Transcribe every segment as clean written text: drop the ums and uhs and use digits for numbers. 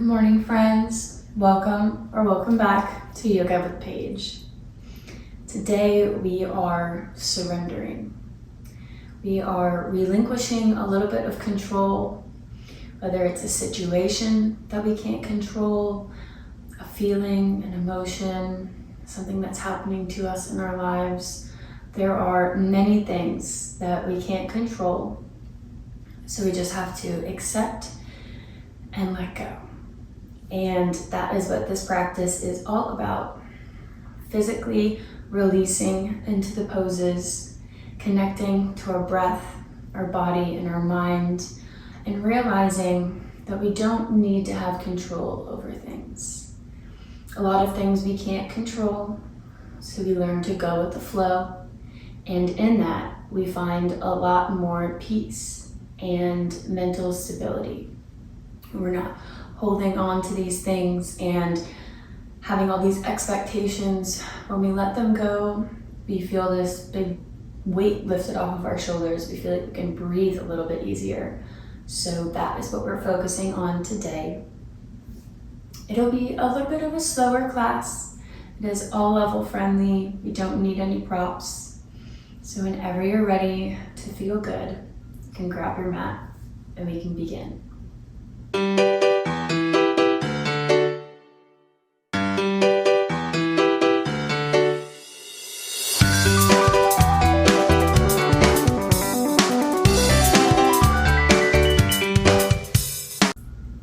Good morning, friends. Welcome back to Yoga with Paige. Today we are surrendering. We are relinquishing a little bit of control, whether it's a situation that we can't control, a feeling, an emotion, something that's happening to us in our lives. There are many things that we can't control, so we just have to accept and let go. And that is what this practice is all about. Physically releasing into the poses, connecting to our breath, our body, and our mind, and realizing that we don't need to have control over things. A lot of things we can't control, so we learn to go with the flow. And in that, we find a lot more peace and mental stability. We're not holding on to these things and having all these expectations. When we let them go, we feel this big weight lifted off of our shoulders. We feel like we can breathe a little bit easier. So that is what we're focusing on today. It'll be a little bit of a slower class. It is all level friendly. We don't need any props. So whenever you're ready to feel good, you can grab your mat and we can begin.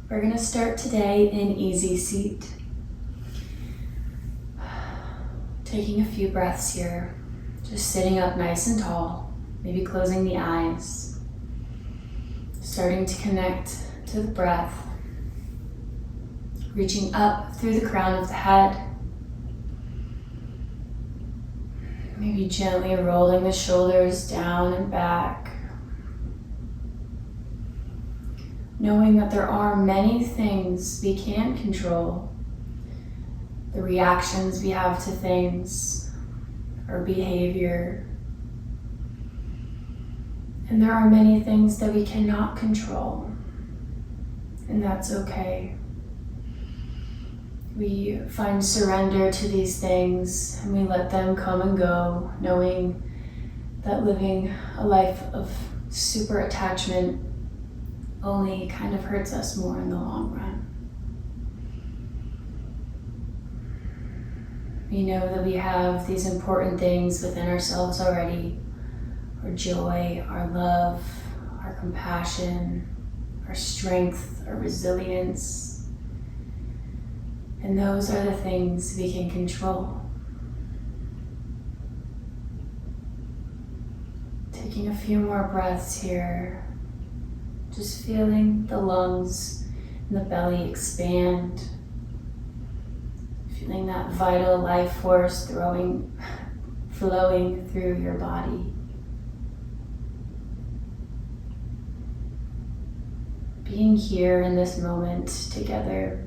We're going to start today in easy seat. Taking a few breaths here, just sitting up nice and tall, maybe closing the eyes, starting to connect to the breath, reaching up through the crown of the head, maybe gently rolling the shoulders down and back. Knowing that there are many things we can control, the reactions we have to things, our behavior, and there are many things that we cannot control, and that's okay. We find surrender to these things and we let them come and go, knowing that living a life of super attachment only kind of hurts us more in the long run. We know that we have these important things within ourselves already: our joy, our love, our compassion, our strength, our resilience. And those are the things we can control. Taking a few more breaths here. Just feeling the lungs and the belly expand. Feeling that vital life force flowing through your body. Being here in this moment together.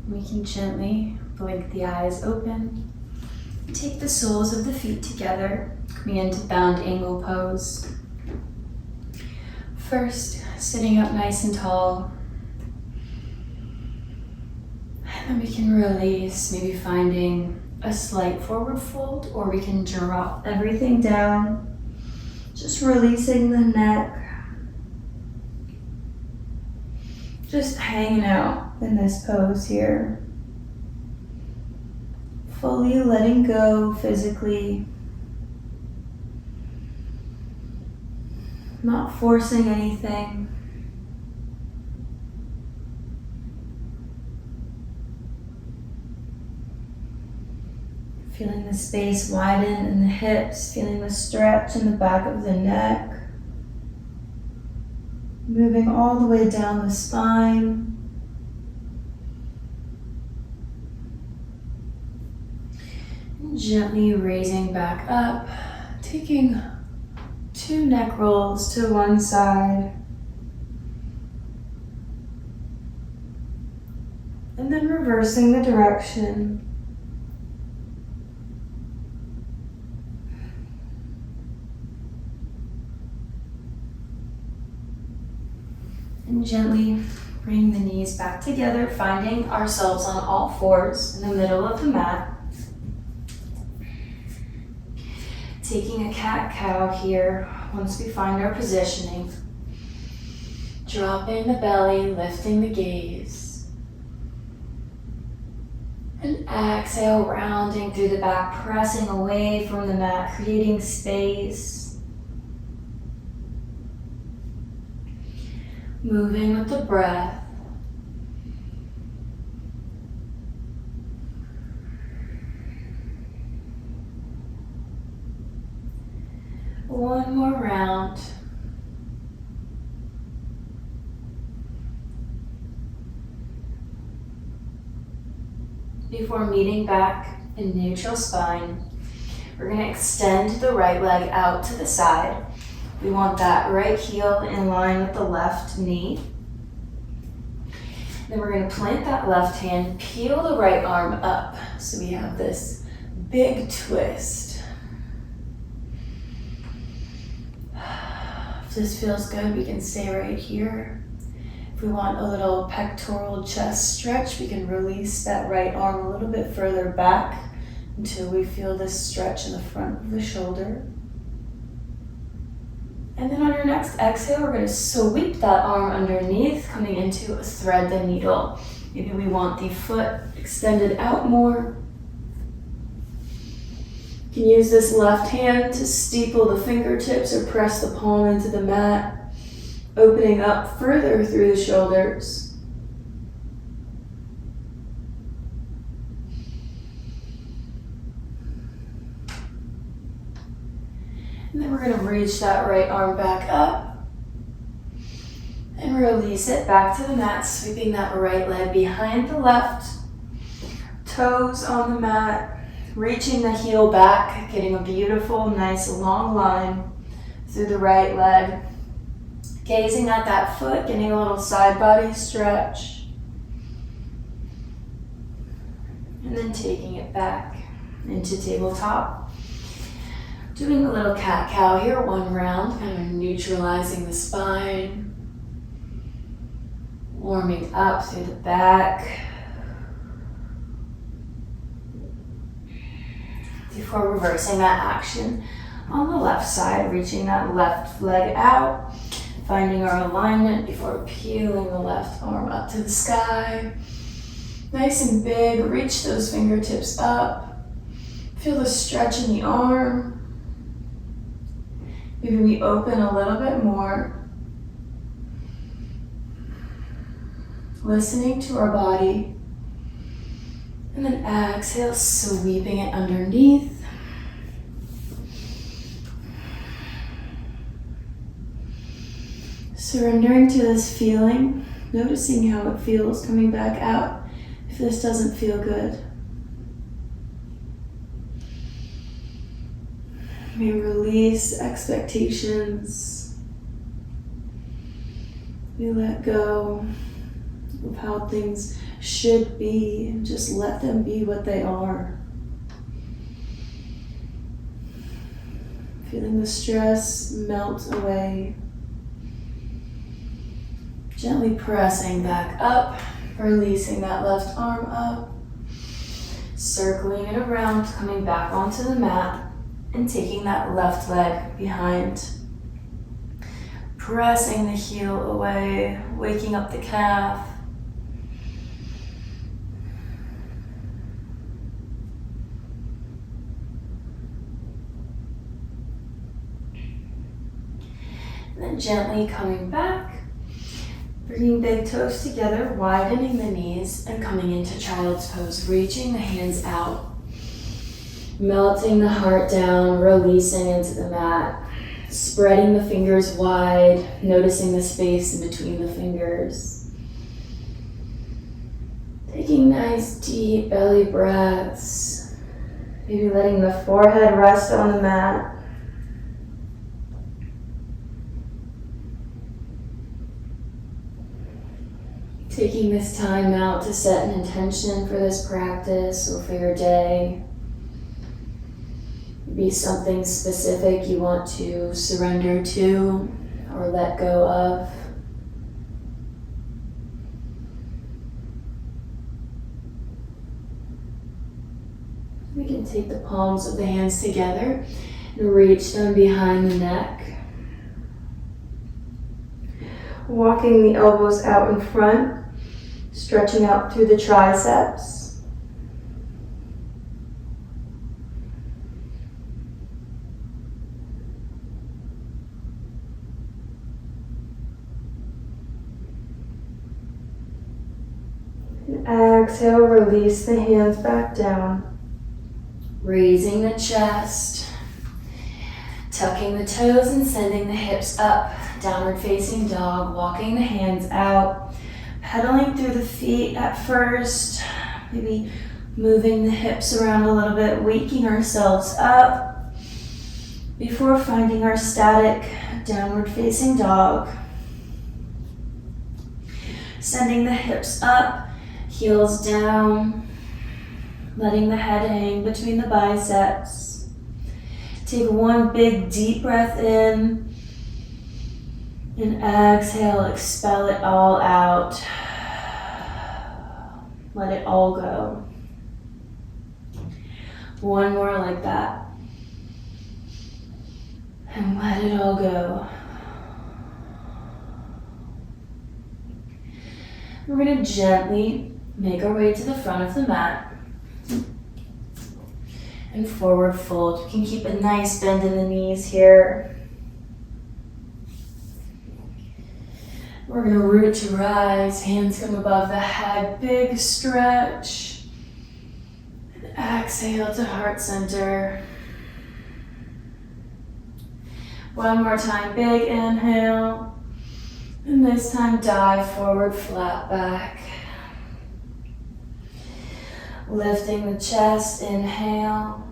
We can gently blink the eyes open. Take the soles of the feet together, coming into bound angle pose. First, sitting up nice and tall. And then we can release, maybe finding a slight forward fold, or we can drop everything down. Just releasing the neck. Just hanging out in this pose here. Fully letting go physically. Not forcing anything. Feeling the space widen in the hips, feeling the stretch in the back of the neck. Moving all the way down the spine. Gently raising back up, taking 2 neck rolls to one side. And then reversing the direction. And gently bring the knees back together, finding ourselves on all fours in the middle of the mat. Taking a cat-cow here once we find our positioning. Dropping the belly, lifting the gaze. And exhale, rounding through the back, pressing away from the mat, creating space. Moving with the breath. One more round. Before meeting back in neutral spine, we're going to extend the right leg out to the side. We want that right heel in line with the left knee. Then we're going to plant that left hand, peel the right arm up. So we have this big twist. If this feels good, we can stay right here. If we want a little pectoral chest stretch, we can release that right arm a little bit further back until we feel this stretch in the front of the shoulder. And then on your next exhale, we're going to sweep that arm underneath, coming into a thread the needle. Maybe we want the foot extended out more. You can use this left hand to steeple the fingertips or press the palm into the mat, opening up further through the shoulders. And then we're going to reach that right arm back up and release it back to the mat, sweeping that right leg behind the left, toes on the mat, reaching the heel back, getting a beautiful, nice long line through the right leg. Gazing at that foot, getting a little side body stretch. And then taking it back into tabletop. Doing a little cat-cow here, one round, kind of neutralizing the spine. Warming up through the back. Before reversing that action on the left side, reaching that left leg out. Finding our alignment before peeling the left arm up to the sky. Nice and big, reach those fingertips up. Feel the stretch in the arm. Maybe we open a little bit more. Listening to our body. And then exhale, sweeping it underneath. Surrendering to this feeling, noticing how it feels coming back out if this doesn't feel good. We release expectations. We let go of how things should be and just let them be what they are. Feeling the stress melt away. Gently pressing back up, releasing that left arm up, circling it around, coming back onto the mat, and taking that left leg behind. Pressing the heel away, waking up the calf. And then gently coming back. Bringing big toes together, widening the knees, and coming into child's pose, reaching the hands out. Melting the heart down, releasing into the mat. Spreading the fingers wide, noticing the space in between the fingers. Taking nice deep belly breaths. Maybe letting the forehead rest on the mat. Taking this time out to set an intention for this practice or for your day. Be something specific you want to surrender to or let go of. take the palms of the hands together and reach them behind the neck. Walking the elbows out in front, stretching out through the triceps. And exhale, release the hands back down. Raising the chest, tucking the toes and sending the hips up. Downward facing dog, walking the hands out, pedaling through the feet at first, maybe moving the hips around a little bit, waking ourselves up before finding our static downward facing dog. Sending the hips up, heels down, letting the head hang between the biceps. Take one big deep breath in. And exhale, expel it all out. Let it all go. One more like that. And let it all go. We're going to gently make our way to the front of the mat. And forward fold. You can keep a nice bend in the knees here. We're going to root to rise, hands come above the head, big stretch. And exhale to heart center. One more time, big inhale. And this time dive forward, flat back. Lifting the chest, inhale.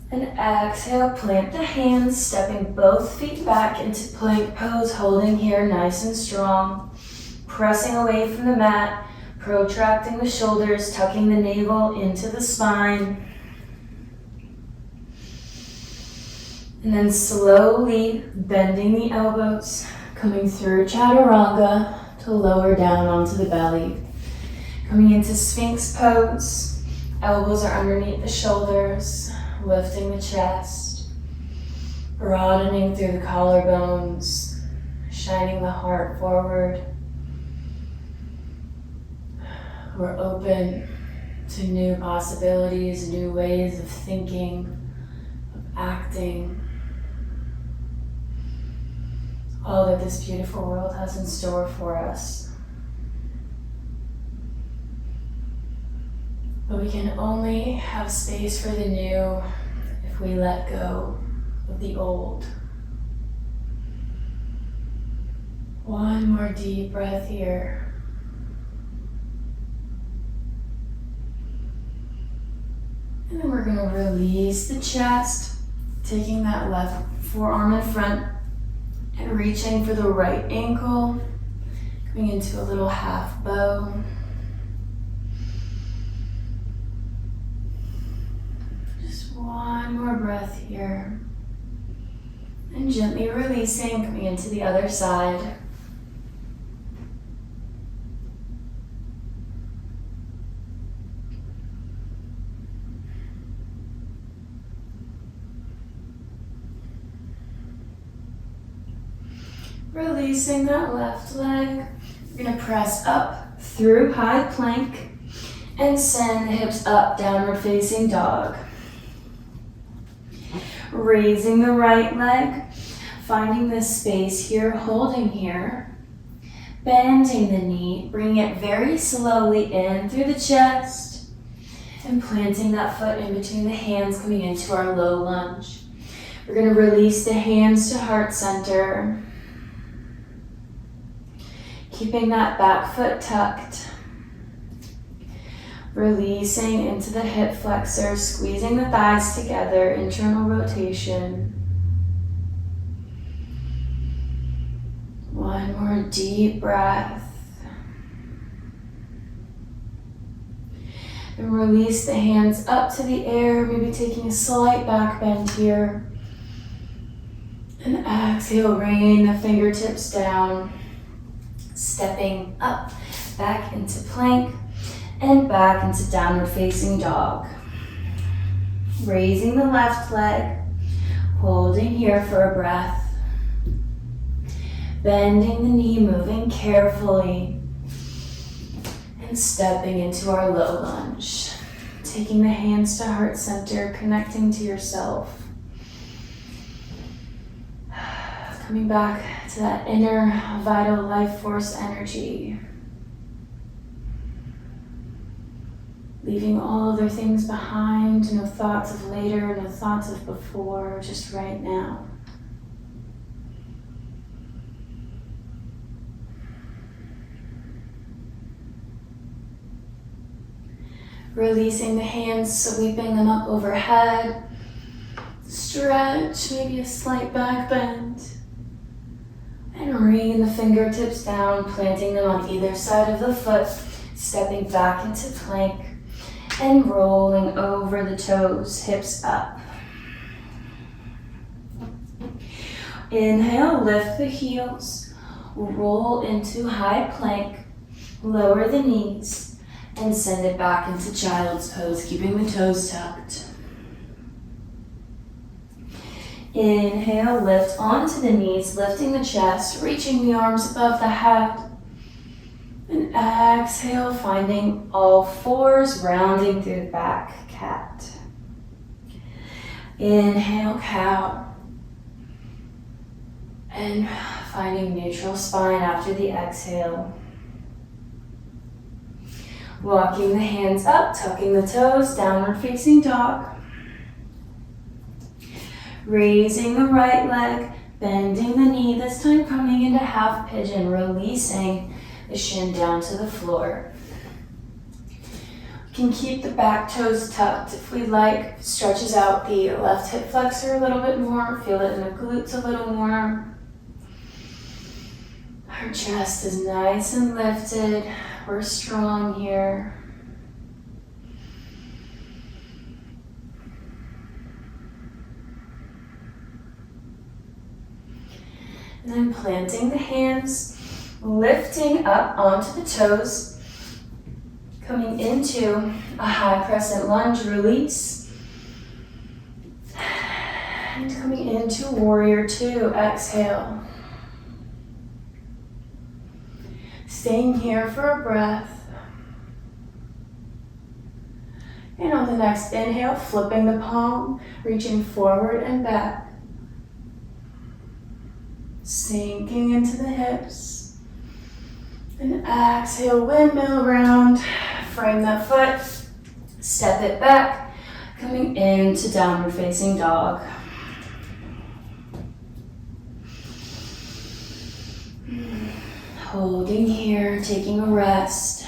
And exhale, plant the hands, stepping both feet back into plank pose, holding here nice and strong. Pressing away from the mat, protracting the shoulders, tucking the navel into the spine. And then slowly bending the elbows, coming through chaturanga to lower down onto the belly. Coming into Sphinx pose, elbows are underneath the shoulders. Lifting the chest, broadening through the collarbones, shining the heart forward. We're open to new possibilities, new ways of thinking, of acting. All that this beautiful world has in store for us. But we can only have space for the new if we let go of the old. One more deep breath here. And then we're going to release the chest, taking that left forearm in front and reaching for the right ankle, coming into a little half bow. One more breath here. And gently releasing, coming into the other side. Releasing that left leg. We're going to press up through high plank and send the hips up, downward facing dog. Raising the right leg, finding this space here, holding here, bending the knee, bringing it very slowly in through the chest, and planting that foot in between the hands, coming into our low lunge. We're going to release the hands to heart center, keeping that back foot tucked. Releasing into the hip flexor, squeezing the thighs together, internal rotation. One more deep breath. And release the hands up to the air, maybe taking a slight back bend here. And exhale, rain the fingertips down. Stepping up, back into plank. And back into downward facing dog. Raising the left leg, holding here for a breath. Bending the knee, moving carefully, and stepping into our low lunge. Taking the hands to heart center, connecting to yourself. Coming back to that inner vital life force energy. Leaving all other things behind, no thoughts of later, no thoughts of before, just right now. Releasing the hands, sweeping them up overhead. Stretch, maybe a slight back bend. And bringing the fingertips down, planting them on either side of the foot, stepping back into plank, and rolling over the toes, hips up. Inhale, lift the heels, roll into high plank, lower the knees, and send it back into child's pose, keeping the toes tucked. Inhale, lift onto the knees, lifting the chest, reaching the arms above the head. And exhale, finding all fours, rounding through the back, cat. Inhale, cow. And finding neutral spine after the exhale. Walking the hands up, tucking the toes, downward facing dog. Raising the right leg, bending the knee, this time coming into half pigeon, releasing the shin down to the floor. We can keep the back toes tucked if we like. Stretches out the left hip flexor a little bit more, feel it in the glutes a little more. Our chest is nice and lifted. We're strong here. And then planting the hands, lifting up onto the toes, coming into a high crescent lunge, release. And coming into warrior two, exhale. Staying here for a breath. And on the next inhale, flipping the palm, reaching forward and back. Sinking into the hips. And exhale, windmill round. Frame that foot. Step it back. Coming into downward facing dog. Holding here, taking a rest.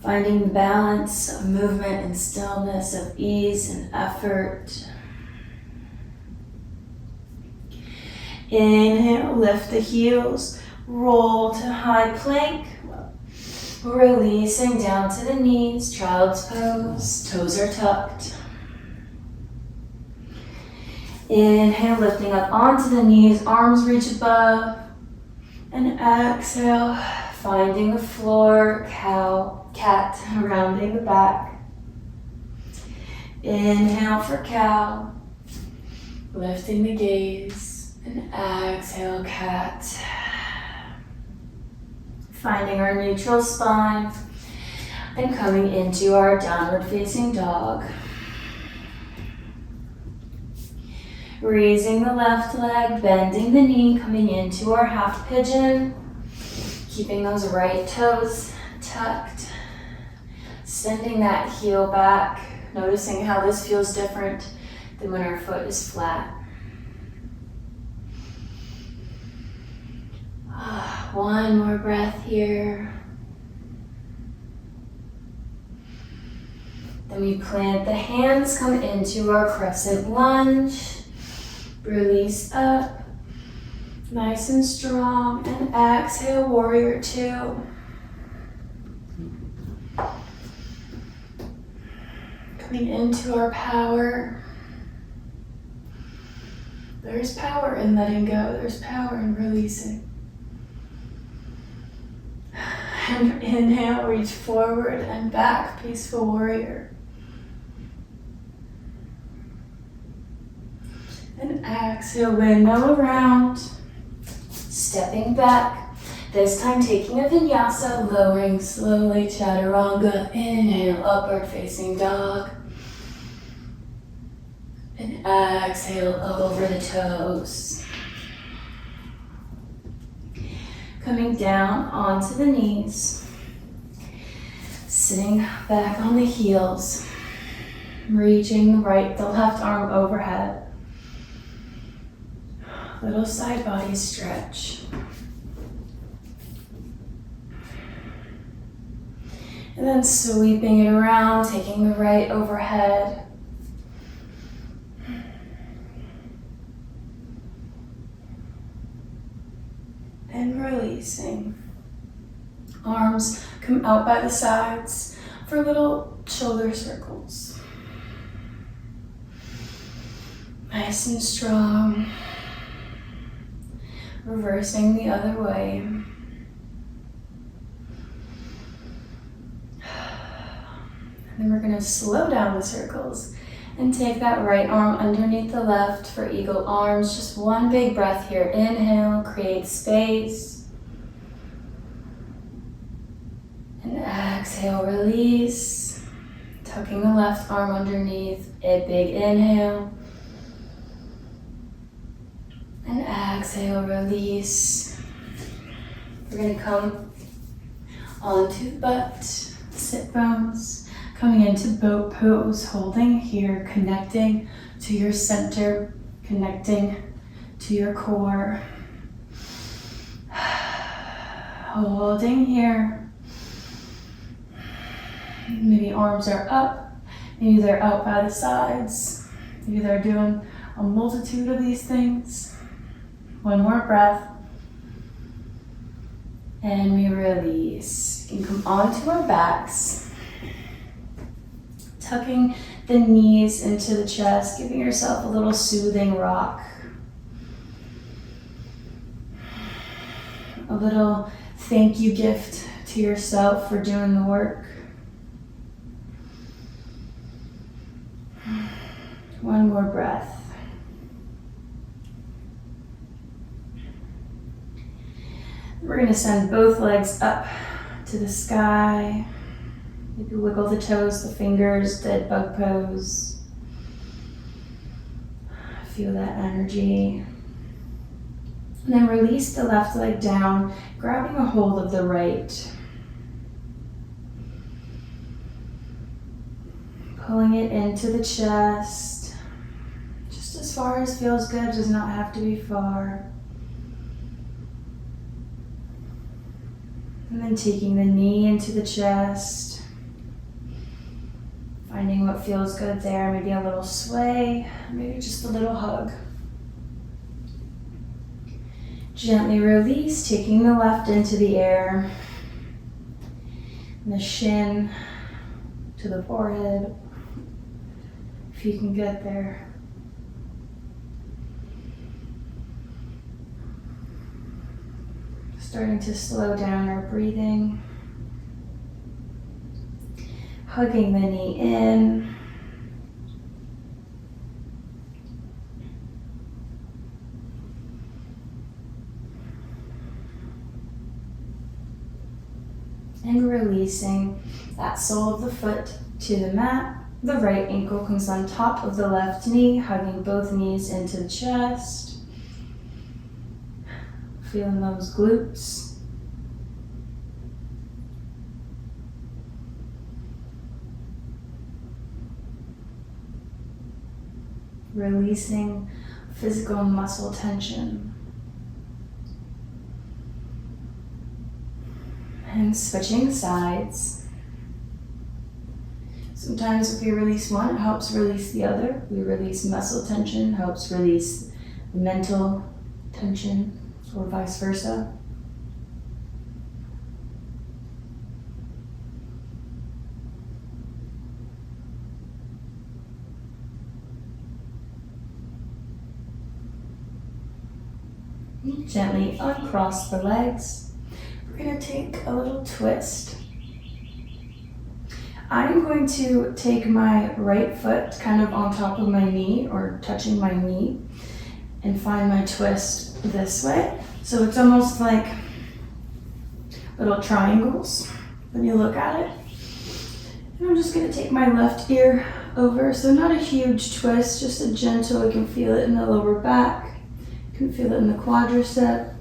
Finding balance of movement and stillness, of ease and effort. Inhale, lift the heels, roll to high plank. Releasing down to the knees, child's pose, toes are tucked. Inhale, lifting up onto the knees, arms reach above. And exhale, finding the floor, cow, cat, rounding the back. Inhale for cow, lifting the gaze. And exhale, cat. Finding our neutral spine. And coming into our downward facing dog. Raising the left leg, bending the knee, coming into our half pigeon. Keeping those right toes tucked. Sending that heel back. Noticing how this feels different than when our foot is flat. One more breath here. Then we plant the hands, come into our crescent lunge. Release up, nice and strong, and exhale, warrior two. Coming into our power. There's power in letting go, there's power in releasing. And inhale, reach forward and back, peaceful warrior. And exhale, windmill around. Stepping back. This time taking a vinyasa, lowering slowly, chaturanga. Inhale, upward facing dog. And exhale over the toes. Coming down onto the knees. Sitting back on the heels. Reaching the left arm overhead. Little side body stretch. And then sweeping it around, taking the right overhead. And releasing. Arms come out by the sides for little shoulder circles. Nice and strong. Reversing the other way. And then we're going to slow down the circles and take that right arm underneath the left for eagle arms. Just one big breath here. Inhale, create space. And exhale, release. Tucking the left arm underneath. A big inhale. And exhale, release. We're going to come onto the butt, sit bones, coming into boat pose, holding here, connecting to your center, connecting to your core. Holding here. Maybe arms are up, maybe they're out by the sides, maybe they're doing a multitude of these things. One more breath. And we release. We can come onto our backs. Tucking the knees into the chest, giving yourself a little soothing rock. A little thank you gift to yourself for doing the work. One more breath. We're going to send both legs up to the sky. Maybe wiggle the toes, the fingers, dead bug pose. Feel that energy. And then release the left leg down, grabbing a hold of the right. Pulling it into the chest. Just as far as feels good, does not have to be far. And then taking the knee into the chest. Finding what feels good there. Maybe a little sway, maybe just a little hug. Gently release, taking the left into the air. And the shin to the forehead, if you can get there. Starting to slow down our breathing. Hugging the knee in. And releasing that sole of the foot to the mat. The right ankle comes on top of the left knee, hugging both knees into the chest. Feeling those glutes. Releasing physical and muscle tension. And switching sides. Sometimes if we release one, it helps release the other. We release muscle tension, helps release mental tension, or vice versa. Gently uncross the legs. We're going to take a little twist. I'm going to take my right foot kind of on top of my knee or touching my knee and find my twist this way. So it's almost like little triangles when you look at it. And I'm just gonna take my left ear over. So not a huge twist, just a gentle, you can feel it in the lower back. You can feel it in the quadricep.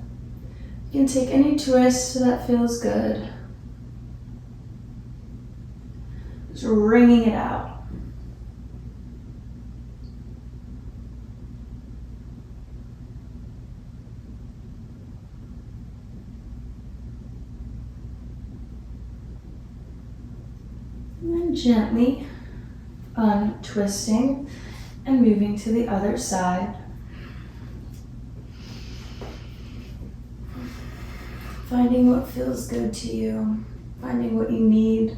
You can take any twist so that feels good. Just wringing it out. And then gently untwisting and moving to the other side. Finding what feels good to you, finding what you need.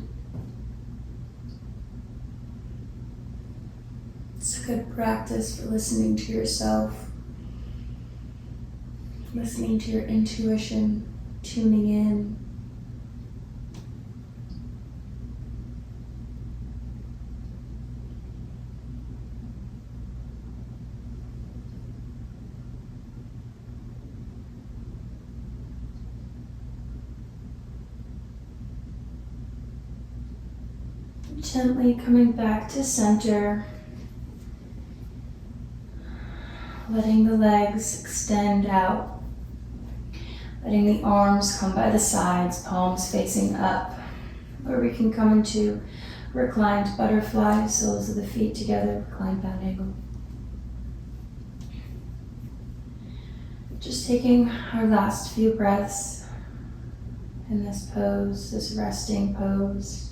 It's a good practice for listening to yourself, listening to your intuition, tuning in. Gently coming back to center, letting the legs extend out, letting the arms come by the sides, palms facing up, or we can come into reclined butterfly, soles of the feet together, reclined bound angle. Just taking our last few breaths in this pose, this resting pose.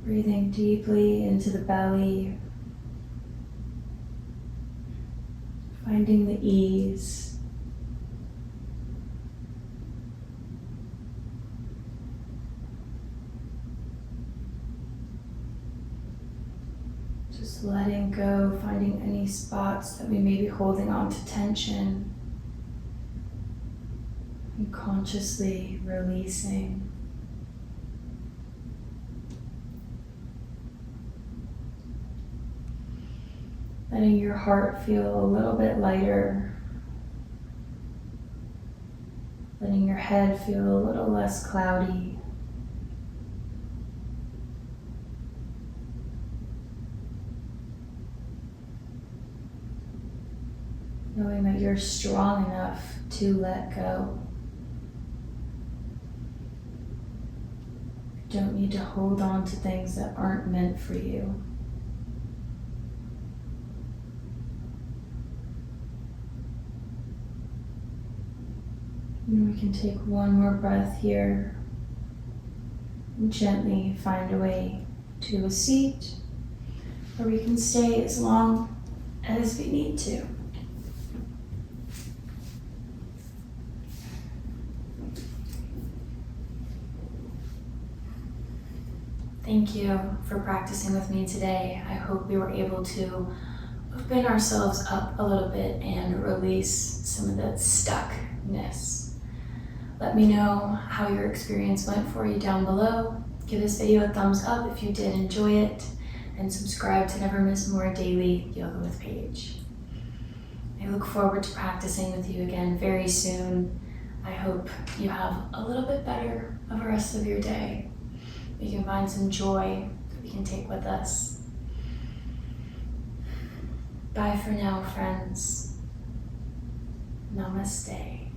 Breathing deeply into the belly, finding the ease. Just letting go, finding any spots that we may be holding on to tension, and consciously releasing. Letting your heart feel a little bit lighter. Letting your head feel a little less cloudy. Knowing that you're strong enough to let go. You don't need to hold on to things that aren't meant for you. And we can take one more breath here and gently find a way to a seat, or we can stay as long as we need to. Thank you for practicing with me today. I hope we were able to open ourselves up a little bit and release some of that stuckness. Let me know how your experience went for you down below. Give this video a thumbs up if you did enjoy it, and subscribe to never miss more daily yoga with Paige. I look forward to practicing with you again very soon. I hope you have a little bit better of the rest of your day. We can find some joy that we can take with us. Bye for now, friends. Namaste.